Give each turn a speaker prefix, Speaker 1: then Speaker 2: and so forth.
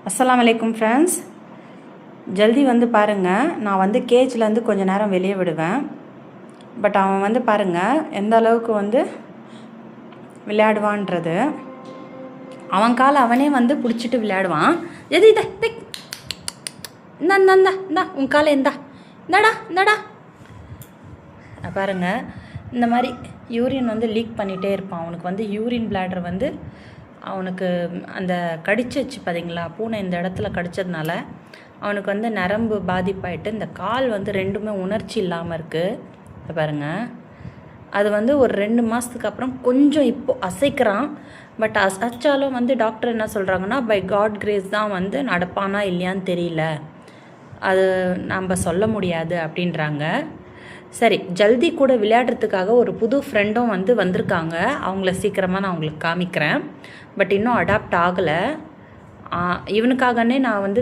Speaker 1: அஸ்ஸலாமு அலைக்கும் ஃப்ரெண்ட்ஸ். ஜல்தி வந்து பாருங்கள், நான் வந்து கேஜ்லேருந்து கொஞ்சம் நேரம் வெளியே விடுவேன். பட் அவன் வந்து பாருங்கள் எந்த அளவுக்கு வந்து விளையாடுவான்றது. அவன் காலை அவனே வந்து பிடிச்சிட்டு விளையாடுவான். எது இதை இந்தா இந்தா இந்தா இந்தா உன் காலை இந்தாடா பாருங்கள். இந்த மாதிரி யூரின் வந்து லீக் பண்ணிகிட்டே இருப்பான். அவனுக்கு வந்து யூரின் பிளாடர் வந்து அவனுக்கு அந்த கடிச்சிச்சு பார்த்தீங்களா, பூனை இந்த இடத்துல கடித்ததுனால அவனுக்கு வந்து நரம்பு பாதிப்பாயிட்டு இந்த கால் வந்து ரெண்டுமே உணர்ச்சி இல்லாமல் இருக்குது பாருங்கள். அது வந்து ஒரு 2 மாதத்துக்கு அப்புறம் கொஞ்சம் இப்போது அசைக்கிறான். பட் அசைச்சாலும் வந்து டாக்டர் என்ன சொல்கிறாங்கன்னா, பை காட் கிரேஸ் தான் வந்து நடப்பானா இல்லையான்னு தெரியல, அது நம்ம சொல்ல முடியாது அப்படின்றாங்க. சரி, ஜல்தி கூட விளையாடுறதுக்காக ஒரு புது ஃப்ரெண்டும் வந்து வந்திருக்காங்க. அவங்கள சீக்கிரமாக நான் உங்களுக்கு காமிக்கிறேன். பட் இன்னும் அடாப்ட் ஆகலை. இவனுக்காகனே நான் வந்து